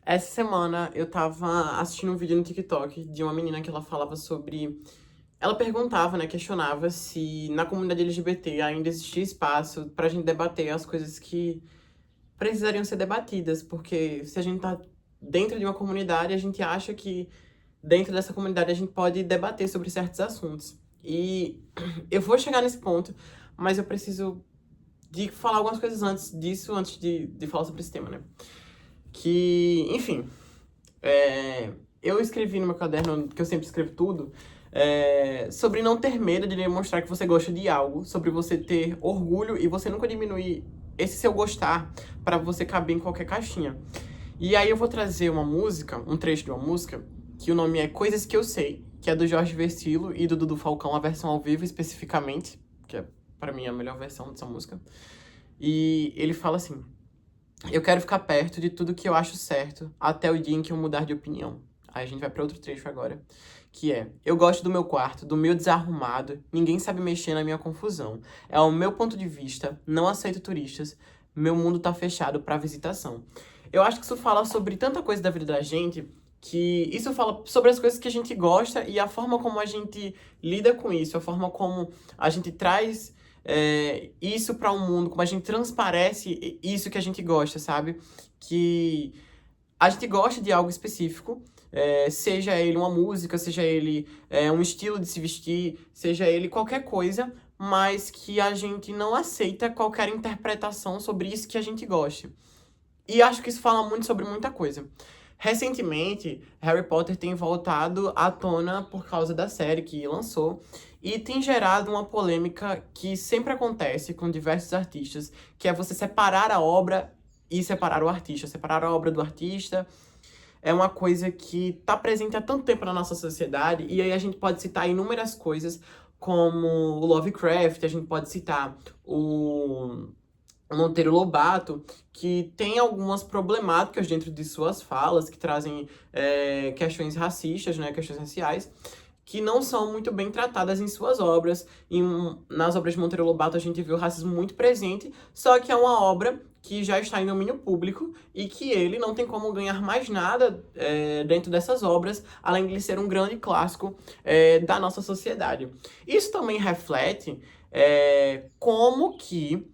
Essa semana eu tava assistindo um vídeo no TikTok de uma menina que ela falava sobre. Ela perguntava, né, questionava se na comunidade LGBT ainda existia espaço pra gente debater as coisas que precisariam ser debatidas, porque se a gente tá dentro de uma comunidade, a gente acha que dentro dessa comunidade a gente pode debater sobre certos assuntos. E eu vou chegar nesse ponto, mas eu preciso de falar algumas coisas antes disso, antes de falar sobre esse tema, né? Que, enfim. É, eu escrevi no meu caderno, que eu sempre escrevo tudo, sobre não ter medo de demonstrar que você gosta de algo, sobre você ter orgulho e você nunca diminuir esse seu gostar para você caber em qualquer caixinha. E aí eu vou trazer uma música, um trecho de uma música, que o nome é Coisas Que Eu Sei, que é do Jorge Vercillo e do Dudu Falcão, a versão ao vivo especificamente, que é para mim a melhor versão dessa música. E ele fala assim: eu quero ficar perto de tudo que eu acho certo, até o dia em que eu mudar de opinião. Aí a gente vai para outro trecho agora, que é: eu gosto do meu quarto, do meu desarrumado, ninguém sabe mexer na minha confusão. É o meu ponto de vista, não aceito turistas, meu mundo tá fechado para visitação. Eu acho que isso fala sobre tanta coisa da vida da gente, que isso fala sobre as coisas que a gente gosta e a forma como a gente lida com isso, a forma como a gente traz isso para o mundo, como a gente transparece isso que a gente gosta, sabe? Que a gente gosta de algo específico, seja ele uma música, seja ele um estilo de se vestir, seja ele qualquer coisa, mas que a gente não aceita qualquer interpretação sobre isso que a gente gosta. E acho que isso fala muito sobre muita coisa. Recentemente, Harry Potter tem voltado à tona por causa da série que lançou e tem gerado uma polêmica que sempre acontece com diversos artistas, que é você separar a obra e separar o artista, separar a obra do artista. É uma coisa que está presente há tanto tempo na nossa sociedade, e aí a gente pode citar inúmeras coisas, como o Lovecraft, a gente pode citar o Monteiro Lobato, que tem algumas problemáticas dentro de suas falas, que trazem questões racistas, né, questões raciais, que não são muito bem tratadas em suas obras. Nas obras de Monteiro Lobato a gente vê o racismo muito presente, só que é uma obra que já está em domínio público e que ele não tem como ganhar mais nada dentro dessas obras, além de ele ser um grande clássico da nossa sociedade. Isso também reflete como que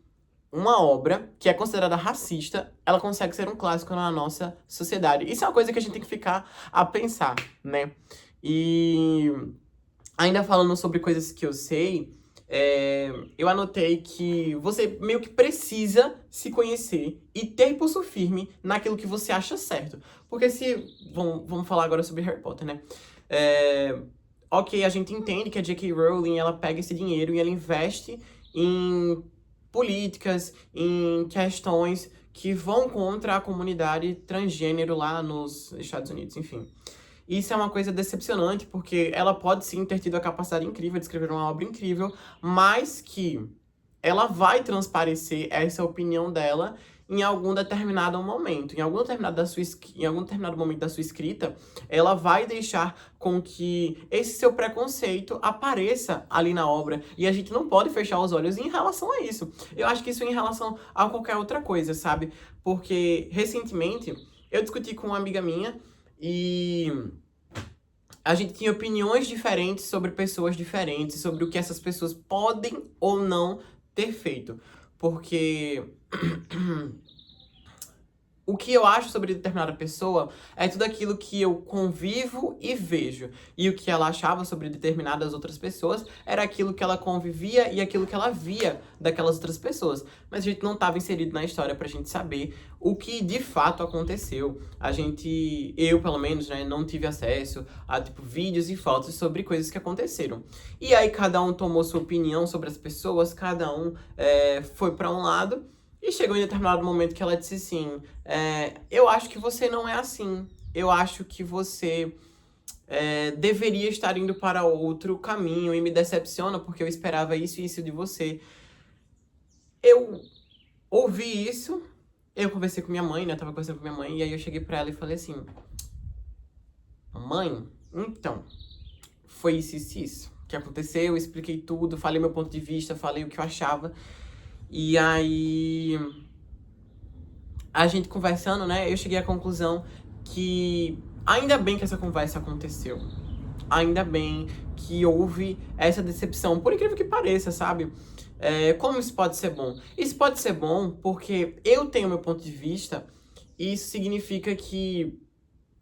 uma obra que é considerada racista, ela consegue ser um clássico na nossa sociedade. Isso é uma coisa que a gente tem que ficar a pensar, né? E ainda falando sobre coisas que eu sei, eu anotei que você meio que precisa se conhecer e ter pulso firme naquilo que você acha certo. Porque se... Vamos falar agora sobre Harry Potter, né? Ok, a gente entende que a J.K. Rowling, ela pega esse dinheiro e ela investe em políticas, em questões que vão contra a comunidade transgênero lá nos Estados Unidos, enfim. Isso é uma coisa decepcionante, porque ela pode sim ter tido a capacidade incrível de escrever uma obra incrível, mas que ela vai transparecer essa opinião dela em algum determinado momento. Em algum determinado momento da sua escrita, ela vai deixar com que esse seu preconceito apareça ali na obra. E a gente não pode fechar os olhos em relação a isso. Eu acho que isso em relação a qualquer outra coisa, sabe? Porque recentemente eu discuti com uma amiga minha e a gente tinha opiniões diferentes sobre pessoas diferentes, sobre o que essas pessoas podem ou não ter feito. Porque o que eu acho sobre determinada pessoa é tudo aquilo que eu convivo e vejo. E o que ela achava sobre determinadas outras pessoas era aquilo que ela convivia e aquilo que ela via daquelas outras pessoas. Mas a gente não estava inserido na história pra gente saber o que de fato aconteceu. Eu pelo menos, né, não tive acesso a tipo vídeos e fotos sobre coisas que aconteceram. E aí cada um tomou sua opinião sobre as pessoas, cada um foi pra um lado. E chegou em determinado momento que ela disse assim: eu acho que você não é assim. Eu acho que você deveria estar indo para outro caminho e me decepciona porque eu esperava isso e isso de você. Eu ouvi isso, eu conversei com minha mãe, né? Eu tava conversando com minha mãe, e aí eu cheguei pra ela e falei assim: mãe, então, foi isso que aconteceu, eu expliquei tudo, falei meu ponto de vista, falei o que eu achava. E aí a gente conversando, né, eu cheguei à conclusão que ainda bem que essa conversa aconteceu. Ainda bem que houve essa decepção, por incrível que pareça, sabe? Como isso pode ser bom? Isso pode ser bom porque eu tenho meu ponto de vista e isso significa que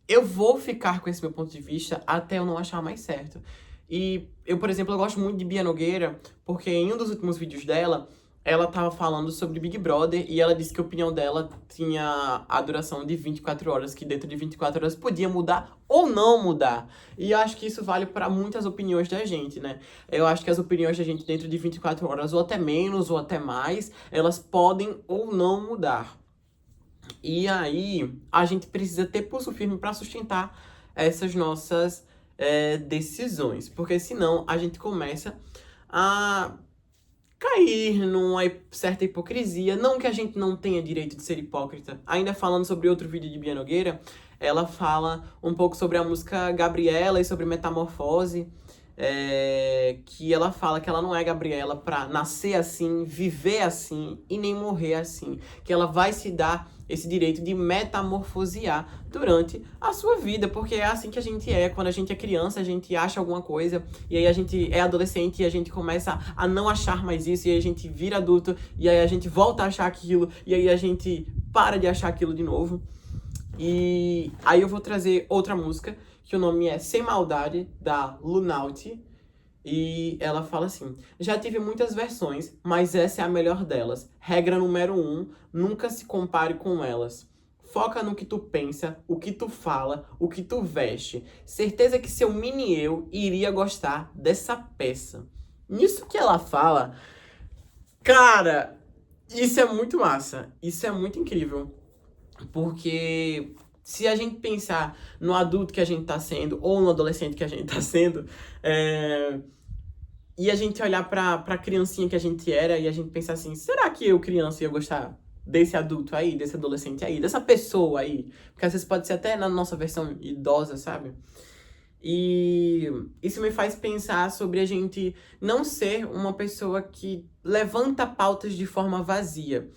eu vou ficar com esse meu ponto de vista até eu não achar mais certo. E eu, por exemplo, eu gosto muito de Bia Nogueira, porque em um dos últimos vídeos dela, ela tava falando sobre Big Brother e ela disse que a opinião dela tinha a duração de 24 horas, que dentro de 24 horas podia mudar ou não mudar. E eu acho que isso vale para muitas opiniões da gente, né? Eu acho que as opiniões da gente dentro de 24 horas, ou até menos, ou até mais, elas podem ou não mudar. E aí, a gente precisa ter pulso firme para sustentar essas nossas decisões. Porque senão a gente começa a cair numa certa hipocrisia. Não que a gente não tenha direito de ser hipócrita. Ainda falando sobre outro vídeo de Bia Nogueira, ela fala um pouco sobre a música Gabriela e sobre Metamorfose. Que ela fala que ela não é Gabriela pra nascer assim, viver assim e nem morrer assim. Que ela vai se dar esse direito de metamorfosear durante a sua vida, porque é assim que a gente é. Quando a gente é criança, a gente acha alguma coisa, e aí a gente é adolescente e a gente começa a não achar mais isso, e aí a gente vira adulto, e aí a gente volta a achar aquilo, e aí a gente para de achar aquilo de novo. E aí eu vou trazer outra música, que o nome é Sem Maldade, da Lunauti. E ela fala assim: já tive muitas versões, mas essa é a melhor delas. Regra número 1, nunca se compare com elas. Foca no que tu pensa, o que tu fala, o que tu veste. Certeza que seu mini eu iria gostar dessa peça. Nisso que ela fala, cara, isso é muito massa. Isso é muito incrível. Porque se a gente pensar no adulto que a gente tá sendo, ou no adolescente que a gente tá sendo, e a gente olhar pra criancinha que a gente era e a gente pensar assim, será que eu, criança, ia gostar desse adulto aí, desse adolescente aí, dessa pessoa aí? Porque às vezes pode ser até na nossa versão idosa, sabe? E isso me faz pensar sobre a gente não ser uma pessoa que levanta pautas de forma vazia.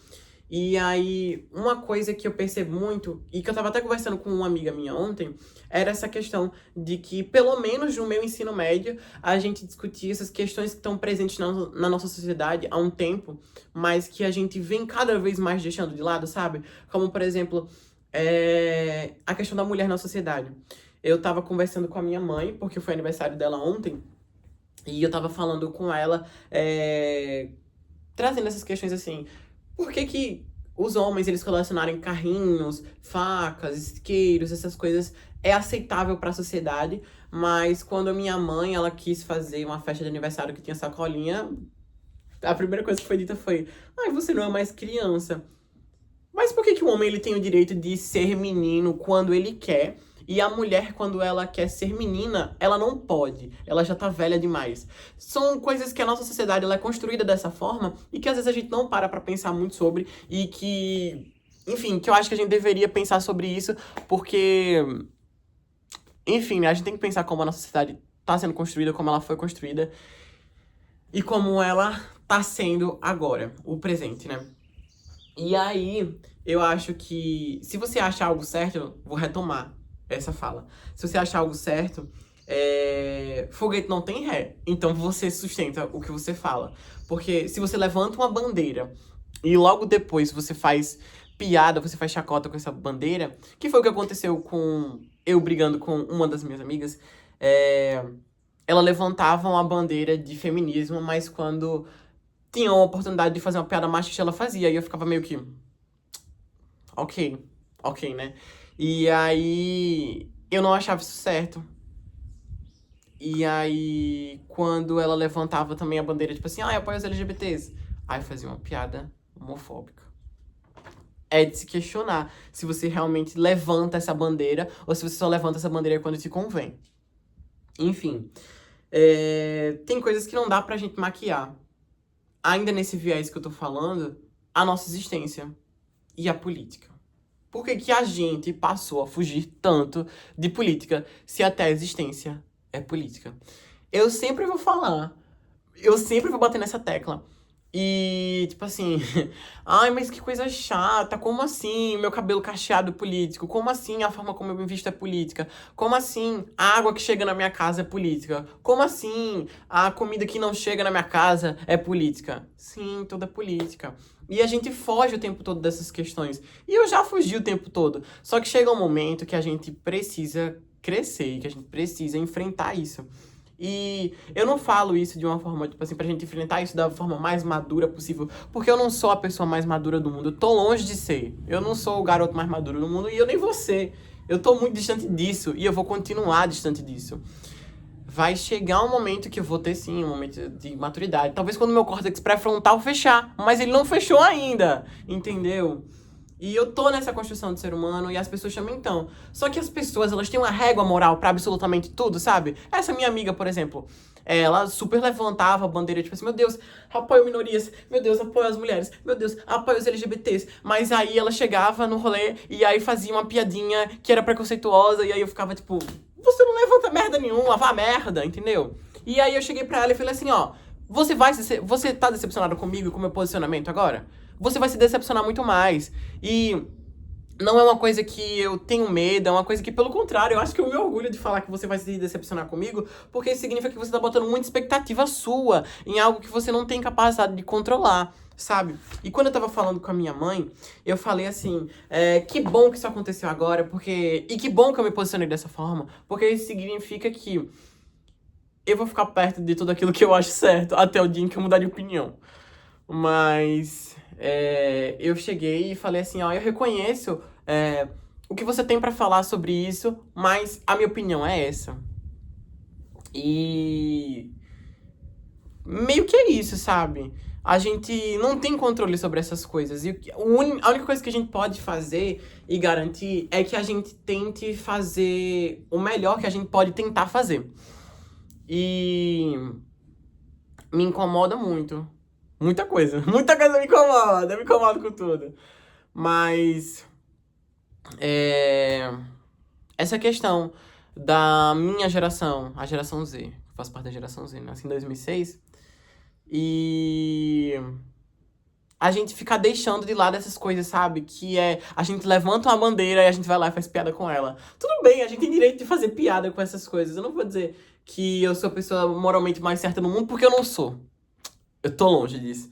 E aí, uma coisa que eu percebo muito, e que eu tava até conversando com uma amiga minha ontem, era essa questão de que, pelo menos no meu ensino médio, a gente discutia essas questões que estão presentes na nossa sociedade há um tempo, mas que a gente vem cada vez mais deixando de lado, sabe? Como, por exemplo, a questão da mulher na sociedade. Eu tava conversando com a minha mãe, porque foi aniversário dela ontem, e eu tava falando com ela, trazendo essas questões assim. Por que que os homens, eles colecionarem carrinhos, facas, isqueiros, essas coisas, é aceitável para a sociedade, mas quando a minha mãe, ela quis fazer uma festa de aniversário que tinha sacolinha, a primeira coisa que foi dita foi: ai, você não é mais criança. Mas por que que o homem, ele tem o direito de ser menino quando ele quer, e a mulher, quando ela quer ser menina, ela não pode, ela já tá velha demais? São coisas que a nossa sociedade, ela é construída dessa forma e que às vezes a gente não para pra pensar muito sobre, e que, enfim, que eu acho que a gente deveria pensar sobre isso, porque, enfim, né, a gente tem que pensar como a nossa sociedade tá sendo construída, como ela foi construída e como ela tá sendo agora, o presente, né? E aí, eu acho que se você acha algo certo, eu vou retomar essa fala. Se você achar algo certo, foguete não tem ré. Então você sustenta o que você fala. Porque se você levanta uma bandeira e logo depois você faz piada, você faz chacota com essa bandeira, que foi o que aconteceu com eu brigando com uma das minhas amigas, ela levantava uma bandeira de feminismo, mas quando tinha uma oportunidade de fazer uma piada machista, ela fazia. E eu ficava meio que, ok, né? E aí, eu não achava isso certo. E aí, quando ela levantava também a bandeira, tipo assim, eu apoio os LGBTs. Aí eu fazia uma piada homofóbica. É de se questionar se você realmente levanta essa bandeira ou se você só levanta essa bandeira quando te convém. Enfim, tem coisas que não dá pra gente maquiar. Ainda nesse viés que eu tô falando, a nossa existência e a política. Por que que a gente passou a fugir tanto de política se até a existência é política? Eu sempre vou falar, eu sempre vou bater nessa tecla. E, tipo assim, ai, mas que coisa chata, como assim meu cabelo cacheado é político? Como assim a forma como eu me visto é política? Como assim a água que chega na minha casa é política? Como assim a comida que não chega na minha casa é política? Sim, toda é política. E a gente foge o tempo todo dessas questões. E eu já fugi o tempo todo. Só que chega um momento que a gente precisa crescer, que a gente precisa enfrentar isso. E eu não falo isso de uma forma, tipo assim, pra gente enfrentar isso da forma mais madura possível, porque eu não sou a pessoa mais madura do mundo, eu tô longe de ser. Eu não sou o garoto mais maduro do mundo e eu nem vou ser. Eu tô muito distante disso e eu vou continuar distante disso. Vai chegar um momento que eu vou ter, sim, um momento de maturidade. Talvez quando meu córtex pré-frontal fechar, mas ele não fechou ainda, entendeu? E eu tô nessa construção de ser humano e as pessoas também estão. Só que as pessoas, elas têm uma régua moral pra absolutamente tudo, sabe? Essa minha amiga, por exemplo, ela super levantava a bandeira, tipo assim, meu Deus, apoio minorias, meu Deus, apoio as mulheres, meu Deus, apoio os LGBTs. Mas aí ela chegava no rolê e aí fazia uma piadinha que era preconceituosa e aí eu ficava tipo, você não levanta merda nenhuma, vá merda, entendeu? E aí eu cheguei pra ela e falei assim, ó, você tá decepcionado comigo e com o meu posicionamento agora? Você vai se decepcionar muito mais. E não é uma coisa que eu tenho medo, é uma coisa que, pelo contrário, eu acho que eu me orgulho de falar que você vai se decepcionar comigo, porque isso significa que você tá botando muita expectativa sua em algo que você não tem capacidade de controlar, sabe? E quando eu tava falando com a minha mãe, eu falei assim, que bom que isso aconteceu agora, porque... E que bom que eu me posicionei dessa forma, porque isso significa que eu vou ficar perto de tudo aquilo que eu acho certo, até o dia em que eu mudar de opinião. Mas eu cheguei e falei assim, ó, eu reconheço o que você tem pra falar sobre isso, mas a minha opinião é essa. E meio que é isso, sabe? A gente não tem controle sobre essas coisas. E a única coisa que a gente pode fazer e garantir é que a gente tente fazer o melhor que a gente pode tentar fazer. E me incomoda muito. Muita coisa. Muita coisa me incomoda. Eu me incomodo com tudo. Mas essa questão da minha geração, a geração Z, eu faço parte da geração Z, nasci em 2006, e a gente fica deixando de lado essas coisas, sabe? Que a gente levanta uma bandeira e a gente vai lá e faz piada com ela. Tudo bem, a gente tem direito de fazer piada com essas coisas. Eu não vou dizer que eu sou a pessoa moralmente mais certa no mundo, porque eu não sou. Eu tô longe disso.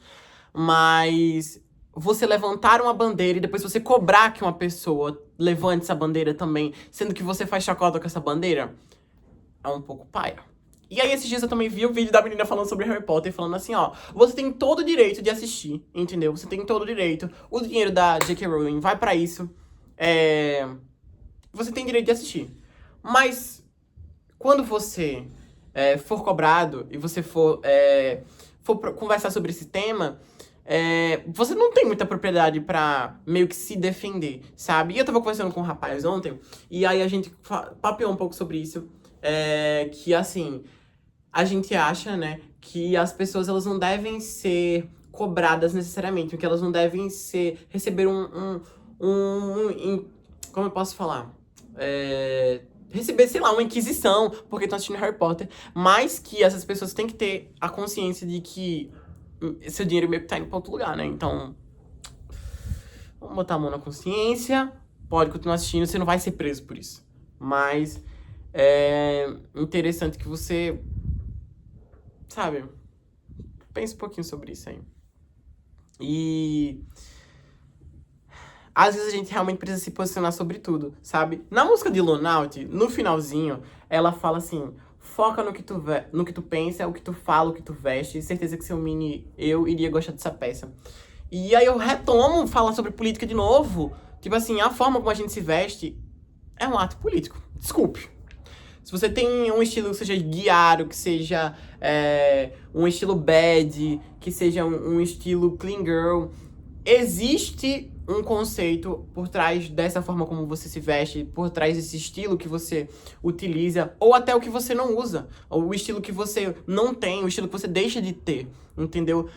Mas você levantar uma bandeira e depois você cobrar que uma pessoa levante essa bandeira também, sendo que você faz chacota com essa bandeira, é um pouco paia. E aí, esses dias eu também vi o vídeo da menina falando sobre Harry Potter, falando assim, ó, você tem todo o direito de assistir, entendeu? Você tem todo o direito. O dinheiro da J.K. Rowling vai pra isso. Você tem direito de assistir. Mas quando você for cobrado e você for conversar sobre esse tema, você não tem muita propriedade pra meio que se defender, sabe? E eu tava conversando com um rapaz ontem, e aí a gente papeou um pouco sobre isso, que assim, a gente acha, né, que as pessoas elas não devem ser cobradas necessariamente, que elas não devem receber como eu posso falar? Receber, sei lá, uma inquisição porque estão assistindo Harry Potter, mas que essas pessoas têm que ter a consciência de que seu dinheiro meio que tá indo pra outro lugar, né? Então, vamos botar a mão na consciência, pode continuar assistindo, você não vai ser preso por isso. Mas é interessante que você, sabe, pense um pouquinho sobre isso aí. E às vezes a gente realmente precisa se posicionar sobre tudo, sabe? Na música de Lonout, no finalzinho, ela fala assim: foca no que tu pensa, o que tu fala, o que tu veste. Certeza que seu mini eu iria gostar dessa peça. E aí eu retomo falar sobre política de novo. Tipo assim, a forma como a gente se veste é um ato político. Desculpe. Se você tem um estilo que seja guiado, que seja um estilo bad, que seja um estilo clean girl, existe um conceito por trás dessa forma como você se veste, por trás desse estilo que você utiliza, ou até o que você não usa, ou o estilo que você não tem, o estilo que você deixa de ter, entendeu?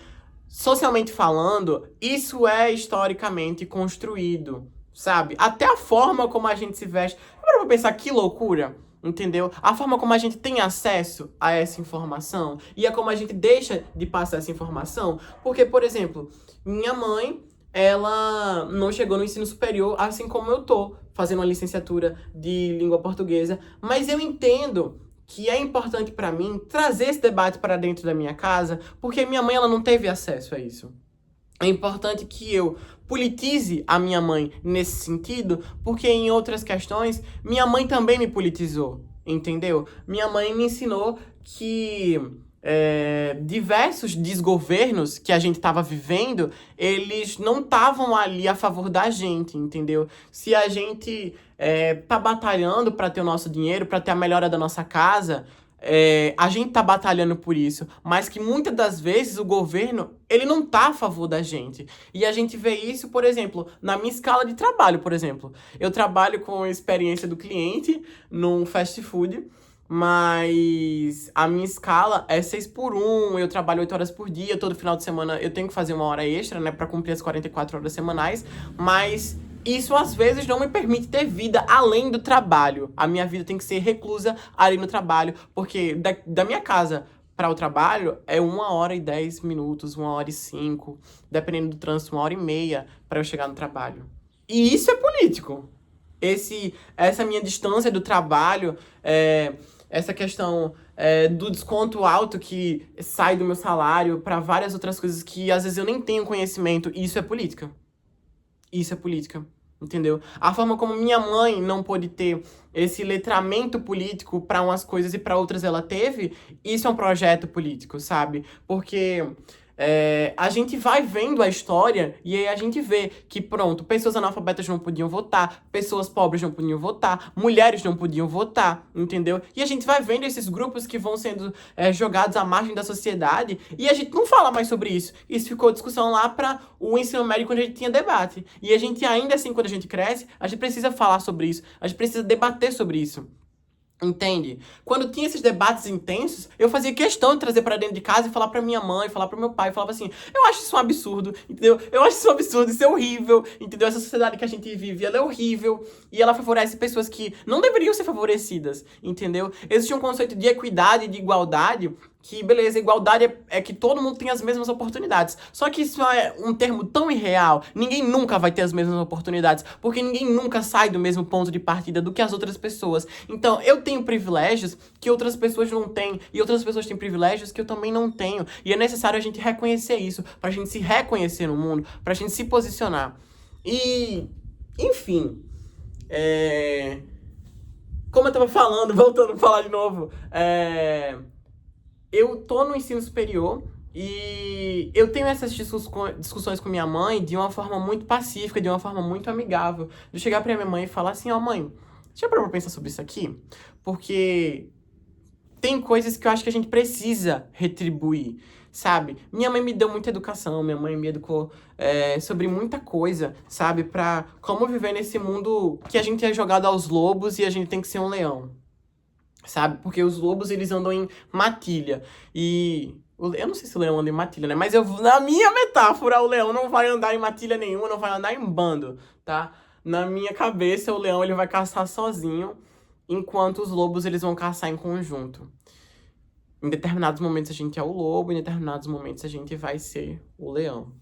Socialmente falando, isso é historicamente construído, sabe? Até a forma como a gente se veste. Para pensar que loucura. entendeu? A forma como a gente tem acesso a essa informação e a como a gente deixa de passar essa informação. Porque, por exemplo, minha mãe, ela não chegou no ensino superior, assim como eu tô, fazendo uma licenciatura de língua portuguesa, mas eu entendo que é importante para mim trazer esse debate para dentro da minha casa, porque minha mãe ela não teve acesso a isso. É importante que eu politize a minha mãe nesse sentido, porque em outras questões, minha mãe também me politizou, entendeu? Minha mãe me ensinou que diversos desgovernos que a gente estava vivendo, eles não estavam ali a favor da gente, entendeu? Se a gente tá batalhando para ter o nosso dinheiro, para ter a melhora da nossa casa, a gente tá batalhando por isso, mas que muitas das vezes o governo, ele não tá a favor da gente. E a gente vê isso, por exemplo, na minha escala de trabalho, por exemplo. Eu trabalho com a experiência do cliente num fast food, mas a minha escala é 6 por 1, eu trabalho 8 horas por dia, todo final de semana eu tenho que fazer 1 hora extra, né, pra cumprir as 44 horas semanais, mas isso às vezes não me permite ter vida além do trabalho. A minha vida tem que ser reclusa ali no trabalho, porque da minha casa para o trabalho é 1 hora e 10 minutos, 1 hora e 5, dependendo do trânsito, 1 hora e meia para eu chegar no trabalho. E isso é político. Essa minha distância do trabalho, essa questão do desconto alto que sai do meu salário para várias outras coisas que às vezes eu nem tenho conhecimento, isso é política. Isso é política, entendeu? A forma como minha mãe não pôde ter esse letramento político para umas coisas e para outras ela teve, isso é um projeto político, sabe? Porque a gente vai vendo a história e aí a gente vê que, pronto, pessoas analfabetas não podiam votar, pessoas pobres não podiam votar, mulheres não podiam votar, entendeu? E a gente vai vendo esses grupos que vão sendo jogados à margem da sociedade e a gente não fala mais sobre isso. Isso ficou discussão lá para o ensino médio quando a gente tinha debate. E a gente ainda assim, quando a gente cresce, a gente precisa falar sobre isso, a gente precisa debater sobre isso. Entende? Quando tinha esses debates intensos, eu fazia questão de trazer pra dentro de casa e falar pra minha mãe, falar pro meu pai, falava assim, eu acho isso um absurdo, entendeu? Eu acho isso um absurdo, isso é horrível, entendeu? Essa sociedade que a gente vive, ela é horrível e ela favorece pessoas que não deveriam ser favorecidas, entendeu? Existe um conceito de equidade e de igualdade que, beleza, igualdade é que todo mundo tem as mesmas oportunidades. Só que isso é um termo tão irreal. Ninguém nunca vai ter as mesmas oportunidades, porque ninguém nunca sai do mesmo ponto de partida do que as outras pessoas. Então, eu tenho privilégios que outras pessoas não têm, e outras pessoas têm privilégios que eu também não tenho. E é necessário a gente reconhecer isso, pra gente se reconhecer no mundo, pra gente se posicionar. E, enfim, como eu tava falando, voltando a falar de novo, eu tô no ensino superior e eu tenho essas discussões com minha mãe de uma forma muito pacífica, de uma forma muito amigável. De chegar pra minha mãe e falar assim, ó, mãe, já parou pra pensar sobre isso aqui? Porque tem coisas que eu acho que a gente precisa retribuir, sabe? Minha mãe me deu muita educação, minha mãe me educou sobre muita coisa, sabe? Pra como viver nesse mundo que a gente é jogado aos lobos e a gente tem que ser um leão. Sabe? Porque os lobos, eles andam em matilha. E eu não sei se o leão anda em matilha, né? Mas na minha metáfora, o leão não vai andar em matilha nenhuma, não vai andar em bando, tá? Na minha cabeça, o leão, ele vai caçar sozinho, enquanto os lobos, eles vão caçar em conjunto. Em determinados momentos a gente é o lobo, em determinados momentos a gente vai ser o leão.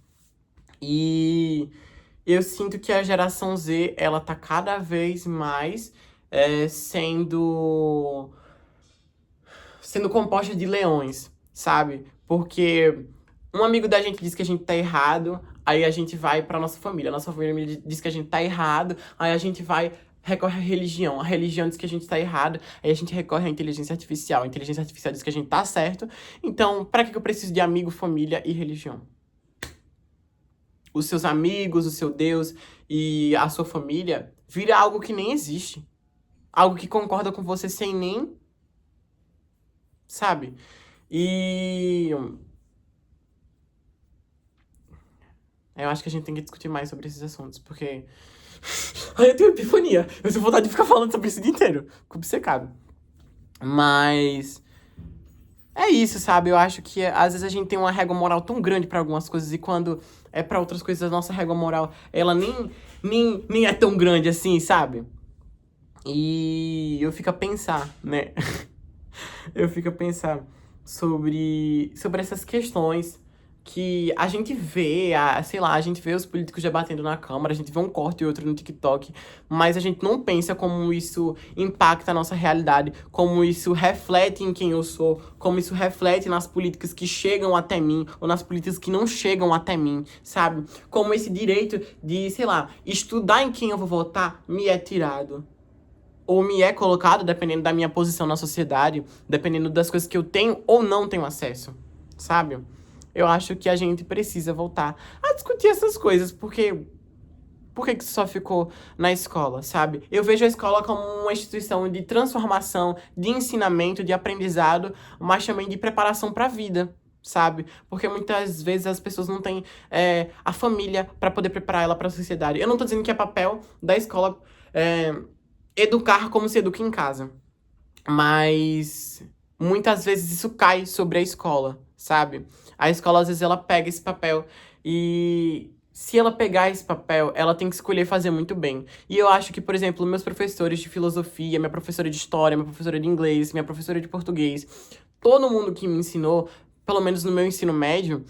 E eu sinto que a geração Z, ela tá cada vez mais sendo composta de leões, sabe? Porque um amigo da gente diz que a gente tá errado, aí a gente vai pra nossa família diz que a gente tá errado, aí a gente recorre à religião, a religião diz que a gente tá errado, aí a gente recorre à inteligência artificial, a inteligência artificial diz que a gente tá certo, então pra que eu preciso de amigo, família e religião? Os seus amigos, o seu Deus e a sua família vira algo que nem existe. Algo que concorda com você sem nem... Sabe? E... eu acho que a gente tem que discutir mais sobre esses assuntos, porque... Ai, eu tenho epifania. Eu tenho vontade de ficar falando sobre isso o dia inteiro. Fico obcecado. Mas... é isso, sabe? Eu acho que às vezes a gente tem uma régua moral tão grande pra algumas coisas e quando é pra outras coisas a nossa régua moral, ela nem é tão grande assim, sabe? E eu fico a pensar, né? Eu fico a pensar sobre essas questões que a gente vê, sei lá, a gente vê os políticos debatendo na Câmara, a gente vê um corte e outro no TikTok, mas a gente não pensa como isso impacta a nossa realidade, como isso reflete em quem eu sou, como isso reflete nas políticas que chegam até mim, ou nas políticas que não chegam até mim, sabe? Como esse direito de, sei lá, estudar em quem eu vou votar me é tirado ou me é colocado, dependendo da minha posição na sociedade, dependendo das coisas que eu tenho ou não tenho acesso, sabe? Eu acho que a gente precisa voltar a discutir essas coisas, porque por que isso só ficou na escola, sabe? Eu vejo a escola como uma instituição de transformação, de ensinamento, de aprendizado, mas também de preparação para a vida, sabe? Porque muitas vezes as pessoas não têm a família para poder preparar ela para a sociedade. Eu não tô dizendo que é papel da escola educar como se educa em casa, mas muitas vezes isso cai sobre a escola, sabe? A escola, às vezes, ela pega esse papel e se ela pegar esse papel, ela tem que escolher fazer muito bem. E eu acho que, por exemplo, meus professores de filosofia, minha professora de história, minha professora de inglês, minha professora de português, todo mundo que me ensinou, pelo menos no meu ensino médio,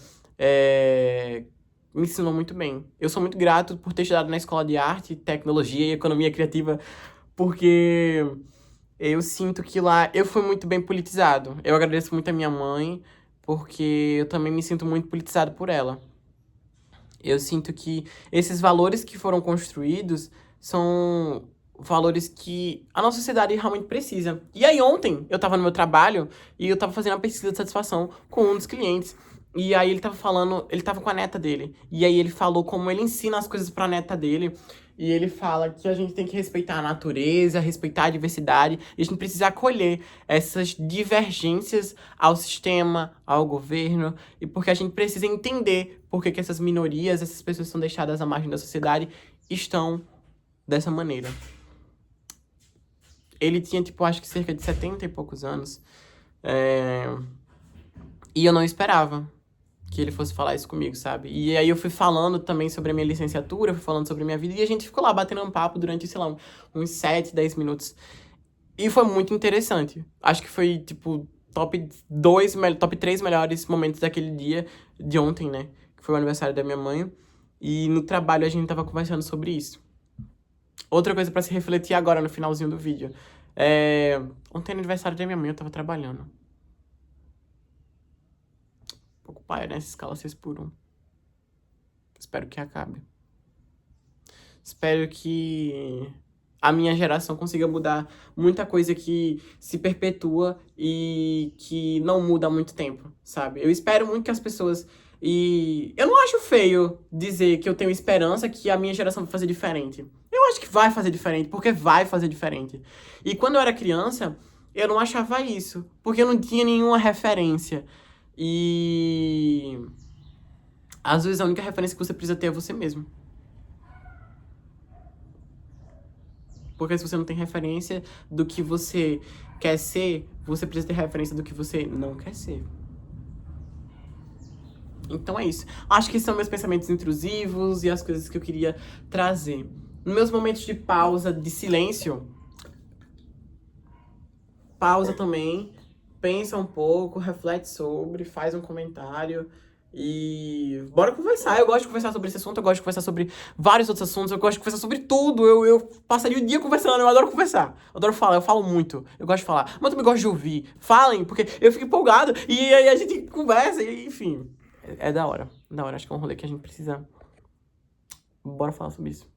me ensinou muito bem. Eu sou muito grato por ter estudado na escola de arte, tecnologia e economia criativa, porque eu sinto que lá eu fui muito bem politizado. Eu agradeço muito a minha mãe, porque eu também me sinto muito politizado por ela. Eu sinto que esses valores que foram construídos são valores que a nossa sociedade realmente precisa. E aí ontem eu tava no meu trabalho e eu tava fazendo uma pesquisa de satisfação com um dos clientes. E aí ele tava falando, ele tava com a neta dele. E aí ele falou como ele ensina as coisas pra neta dele. E ele fala que a gente tem que respeitar a natureza, respeitar a diversidade, e a gente precisa acolher essas divergências ao sistema, ao governo, e porque a gente precisa entender por que essas minorias, essas pessoas que são deixadas à margem da sociedade, estão dessa maneira. Ele tinha, tipo, acho que cerca de 70 e poucos anos. E eu não esperava que ele fosse falar isso comigo, sabe? E aí eu fui falando também sobre a minha licenciatura, fui falando sobre a minha vida, e a gente ficou lá batendo um papo durante, sei lá, uns 7, 10 minutos. E foi muito interessante. Acho que foi, tipo, top 3 melhores momentos daquele dia, de ontem, né? Que foi o aniversário da minha mãe. E no trabalho a gente tava conversando sobre isso. Outra coisa pra se refletir agora no finalzinho do vídeo. Ontem no aniversário da minha mãe eu tava trabalhando. Um pouco paia, né? Essa escala 6x1. Espero que acabe. Espero que a minha geração consiga mudar muita coisa que se perpetua e que não muda há muito tempo, sabe? Eu espero muito que as pessoas... E eu não acho feio dizer que eu tenho esperança que a minha geração vai fazer diferente. Eu acho que vai fazer diferente, porque vai fazer diferente. E quando eu era criança, eu não achava isso, porque eu não tinha nenhuma referência. E às vezes a única referência que você precisa ter é você mesmo. Porque se você não tem referência do que você quer ser, você precisa ter referência do que você não quer ser. Então é isso. Acho que são meus pensamentos intrusivos e as coisas que eu queria trazer. Nos meus momentos de pausa, de silêncio, pausa também, pensa um pouco, reflete sobre, faz um comentário e bora conversar. Eu gosto de conversar sobre esse assunto, eu gosto de conversar sobre vários outros assuntos, eu gosto de conversar sobre tudo. Eu passaria o dia conversando, eu adoro conversar. Eu adoro falar, eu falo muito, eu gosto de falar. Mas eu também gosto de ouvir. Falem, porque eu fico empolgado e aí a gente conversa, e, enfim. É da hora, da hora. Acho que é um rolê que a gente precisa. Bora falar sobre isso.